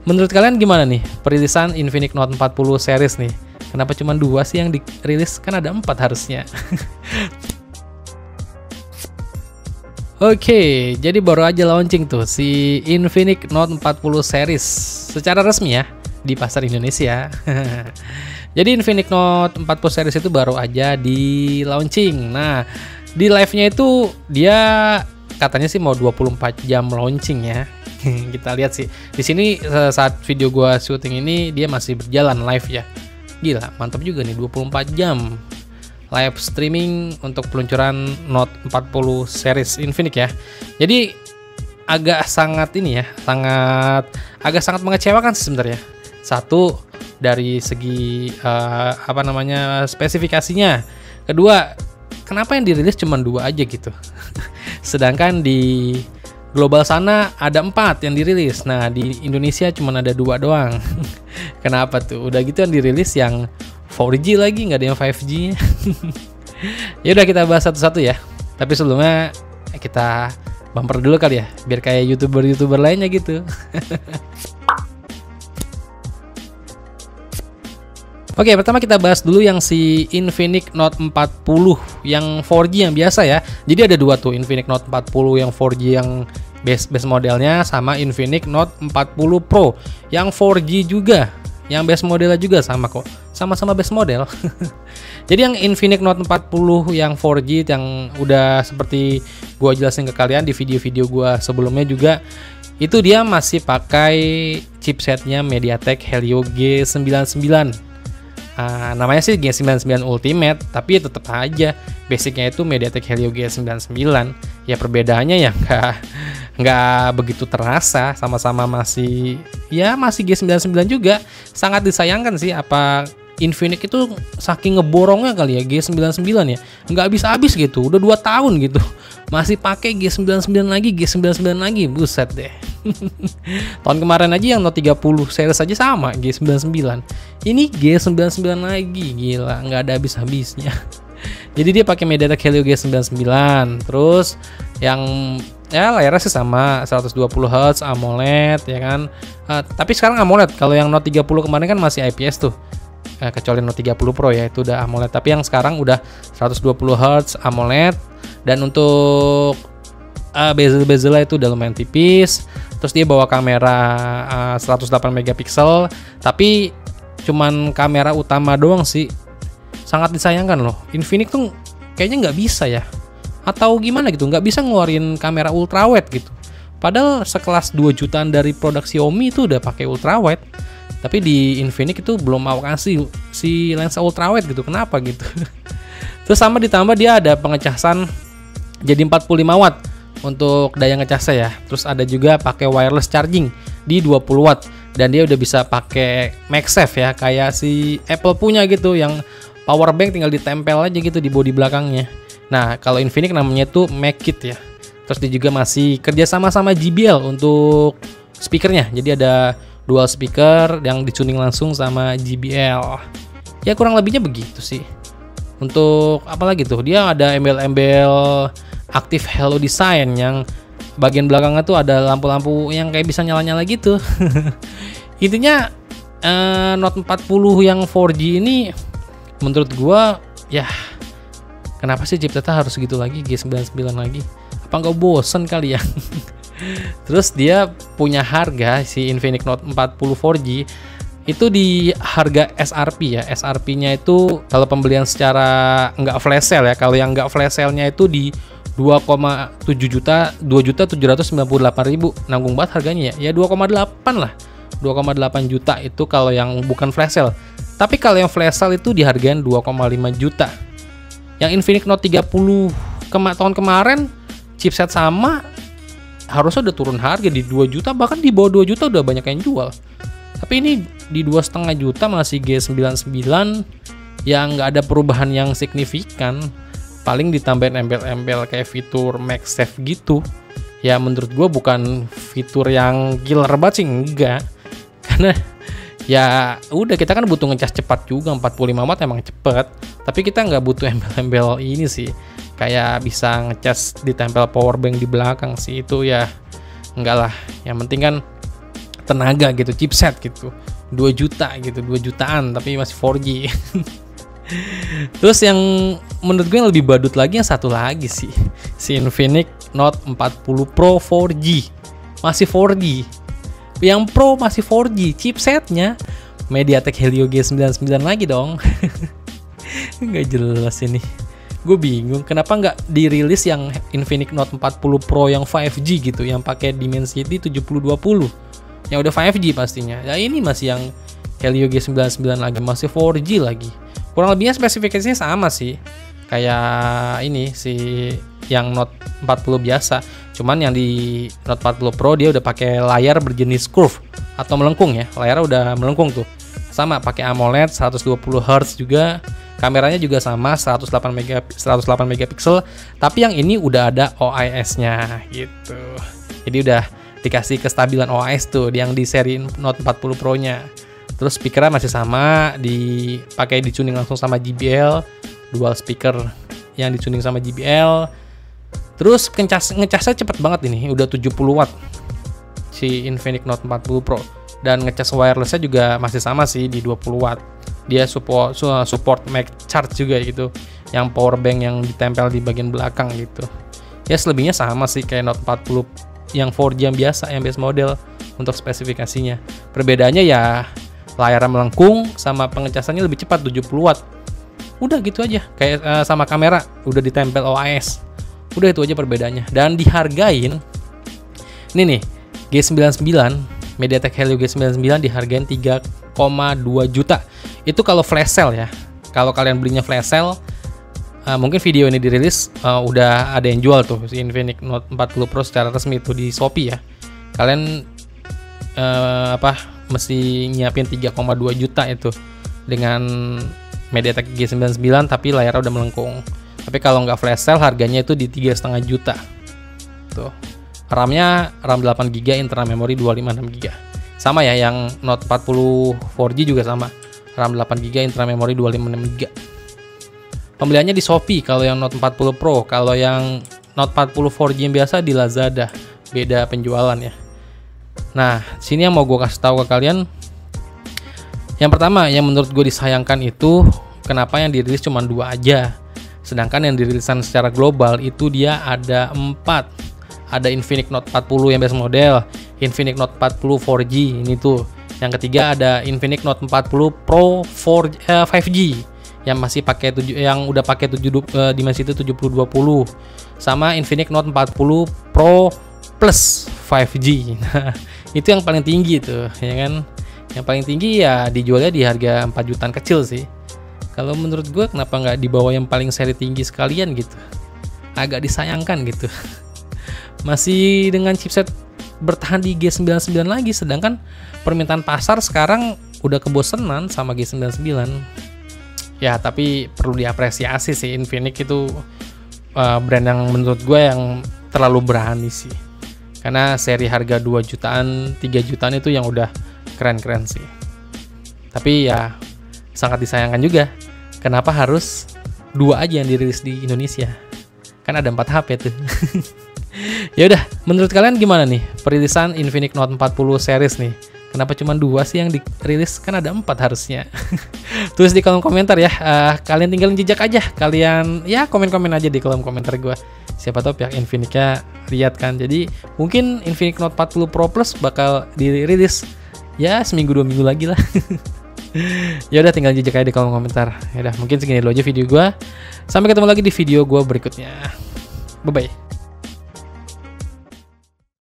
Menurut kalian gimana nih perilisan Infinix Note 40 series nih? Kenapa cuma 2 sih yang dirilis? Kan ada 4 harusnya. Oke, jadi baru aja launching tuh si Infinix Note 40 series secara resmi ya di pasar Indonesia. Jadi Infinix Note 40 series itu baru aja di launching. Nah, di live-nya itu dia katanya sih mau 24 jam launching ya. Kita lihat sih. Di sini saat video gua syuting ini dia masih berjalan live ya. Gila, mantap juga nih 24 jam live streaming untuk peluncuran Note 40 series Infinix ya. Jadi agak sangat ini ya, agak sangat mengecewakan sih sebenarnya. Satu dari segi spesifikasinya. Kedua, kenapa yang dirilis cuma 2 aja gitu. Sedangkan di global sana ada 4 yang dirilis. Nah, di Indonesia cuma ada 2 doang. Kenapa tuh? Udah gitu yang dirilis yang 4G lagi, nggak ada yang 5G. Ya udah kita bahas satu-satu ya. Tapi sebelumnya kita bumper dulu kali ya, biar kayak YouTuber lainnya gitu. Oke, pertama kita bahas dulu yang si Infinix Note 40 yang 4G yang biasa ya. Jadi ada 2 tuh, Infinix Note 40 yang 4G yang base modelnya, sama Infinix Note 40 Pro yang 4G juga. Yang base modelnya juga sama kok. Sama-sama base model. Jadi yang Infinix Note 40 yang 4G yang udah seperti gua jelasin ke kalian di video-video gua sebelumnya juga, itu dia masih pakai chipsetnya MediaTek Helio G99. Namanya sih G99 Ultimate, tapi tetap aja basicnya itu MediaTek Helio G99. Ya perbedaannya ya nggak begitu terasa, sama-sama masih G99 juga. Sangat disayangkan sih apa Infinix itu saking ngeborongnya kali ya G99 ya, nggak habis-habis gitu, udah 2 tahun gitu masih pakai G99 lagi, buset deh. Tahun kemarin aja yang Note 30 series aja sama G99, ini G99 lagi, gila, nggak ada habis-habisnya. Jadi dia pakai MediaTek Helio G99, terus yang ya layarnya sih sama 120 Hz AMOLED ya kan. Tapi sekarang AMOLED, kalau yang Note 30 kemarin kan masih IPS tuh. Kecuali Note 30 Pro ya, itu udah AMOLED, tapi yang sekarang udah 120 Hz AMOLED. Dan untuk bezel-bezelnya itu udah lumayan tipis. Terus dia bawa kamera 108 megapiksel, tapi cuman kamera utama doang sih. Sangat disayangkan loh, Infinix tuh kayaknya nggak bisa ya, atau gimana gitu, nggak bisa ngeluarin kamera ultrawide gitu. Padahal sekelas 2 jutaan dari produk Xiaomi itu udah pakai ultrawide. Tapi di Infinix itu belum mau kasih si lensa ultrawide gitu. Kenapa gitu? Terus sama ditambah dia ada pengecasan jadi 45 watt untuk daya ngecasnya ya. Terus ada juga pakai wireless charging di 20 watt. Dan dia udah bisa pakai MagSafe ya, kayak si Apple punya gitu, yang power bank tinggal ditempel aja gitu di bodi belakangnya. Nah, kalau Infinix namanya itu MagKit ya. Terus dia juga masih kerja sama JBL untuk speakernya. Jadi ada dual speaker yang dituning langsung sama JBL. Ya kurang lebihnya begitu sih. Untuk apa lagi tuh? Dia ada embel-embel Active Hello Design yang bagian belakangnya tuh ada lampu-lampu yang kayak bisa nyala-nyala gitu. Intinya Note 40 yang 4G ini menurut gua ya, kenapa sih chipsetnya harus gitu lagi, G99 lagi? Apa nggak bosen kali ya? Terus dia punya harga, si Infinix Note 40 4G itu di harga SRP ya. SRP-nya itu kalau pembelian secara nggak flash sale ya. Kalau yang nggak flash sale-nya itu di 2,7 juta, 2.798.000. Nanggung banget harganya ya. Ya 2,8 lah. 2,8 juta itu kalau yang bukan flash sale. Tapi kalau yang flash sale itu dihargain 2,5 juta. Yang Infinix Note 30 tahun kemarin chipset sama, harusnya udah turun harga di 2 juta, bahkan di bawah 2 juta udah banyak yang jual. Tapi ini di 2,5 juta masih G99 yang nggak ada perubahan yang signifikan. Paling ditambahin embel-embel kayak fitur MagSafe gitu. Ya menurut gue bukan fitur yang killer banget sih, enggak. Karena ya udah, kita kan butuh ngecas cepat juga, 45 watt emang cepet. Tapi kita nggak butuh embel-embel ini sih, kayak bisa ngecas ditempel power bank di belakang sih, itu ya enggak lah. Yang penting kan tenaga gitu, chipset gitu. 2 juta gitu, 2 jutaan tapi masih 4G. Terus yang menurut gue yang lebih badut lagi yang satu lagi sih, si Infinix Note 40 Pro 4G. Masih 4G. Yang Pro masih 4G, chipsetnya MediaTek Helio G99 lagi dong. Nggak jelas ini. Gue bingung kenapa nggak dirilis yang Infinix Note 40 Pro yang 5G gitu, yang pakai Dimensity 7020 yang udah 5G pastinya. Ya ini masih yang Helio G99 lagi, masih 4G lagi. Kurang lebihnya spesifikasinya sama sih, kayak ini si yang Note 40 biasa. Cuman yang di Note 40 Pro dia udah pakai layar berjenis curve atau melengkung ya. Layarnya udah melengkung tuh. Sama pakai AMOLED 120 Hz juga. Kameranya juga sama 108 megapiksel, tapi yang ini udah ada OIS-nya gitu. Jadi udah dikasih kestabilan OIS tuh yang di seri Note 40 Pro-nya. Terus speakernya masih sama, dipakai dicuning langsung sama JBL, dual speaker yang dicuning sama JBL. Terus ngecasnya cepet banget ini, udah 70 watt si Infinix Note 40 Pro. Dan ngecas wirelessnya juga masih sama sih di 20 watt. Dia support Mac Charge juga gitu, yang power bank yang ditempel di bagian belakang gitu. Ya selebihnya sama sih kayak Note 40 yang 4G yang biasa, yang base model untuk spesifikasinya. Perbedaannya ya layarnya melengkung sama pengecasannya lebih cepat 70 watt. Udah gitu aja, kayak sama kamera udah ditempel OIS. Udah itu aja perbedaannya. Dan dihargain ini nih, G99 MediaTek Helio G99 dihargain 3,2 juta. Itu kalau flash sale ya. Kalau kalian belinya flash sale, mungkin video ini dirilis udah ada yang jual tuh si Infinix Note 40 Pro secara resmi itu di Shopee ya. Kalian mesti nyiapin 3,2 juta itu dengan MediaTek G99 tapi layarnya udah melengkung. Tapi kalau nggak flash sale harganya itu di 3,5 juta. Tuh. RAM-nya RAM 8GB, internal memori 256GB. Sama ya, yang Note 40 4G juga sama. RAM 8GB, internal memori 256GB. Pembeliannya di Shopee kalau yang Note 40 Pro. Kalau yang Note 40 4G yang biasa di Lazada. Beda penjualan ya. Nah, sini yang mau gue kasih tahu ke kalian. Yang pertama, yang menurut gue disayangkan itu kenapa yang dirilis cuma 2 aja. Sedangkan yang dirilisan secara global itu dia ada 4. Ada Infinix Note 40 yang base model, Infinix Note 40 4G ini tuh. Yang ketiga ada Infinix Note 40 Pro 5G yang masih pakai yang udah pakai Dimensity 7020, sama Infinix Note 40 Pro Plus 5G. Nah, itu yang paling tinggi tuh, ya kan? Yang paling tinggi ya dijualnya di harga 4 jutaan kecil sih. Kalau menurut gue kenapa nggak dibawa yang paling seri tinggi sekalian gitu? Agak disayangkan gitu. Masih dengan chipset bertahan di G99 lagi, sedangkan permintaan pasar sekarang udah kebosenan sama G99. Ya tapi perlu diapresiasi sih, Infinix itu brand yang menurut gue yang terlalu berani sih. Karena seri harga 2 jutaan, 3 jutaan itu yang udah keren-keren sih. Tapi ya sangat disayangkan juga, kenapa harus 2 aja yang dirilis di Indonesia? Kan ada 4 HP tuh. Ya udah, menurut kalian gimana nih perilisan Infinix Note 40 series nih? Kenapa cuma 2 sih yang dirilis? Kan ada 4 harusnya. Tulis di kolom komentar ya. Kalian tinggalin jejak aja. Kalian ya komen-komen aja di kolom komentar gue. Siapa tahu pihak Infinix-nya lihat kan. Jadi mungkin Infinix Note 40 Pro Plus bakal dirilis ya seminggu 2 minggu lagi lah. Ya udah, tinggal jejak aja di kolom komentar. Ya udah, mungkin segini dulu aja video gue. Sampai ketemu lagi di video gue berikutnya. Bye bye.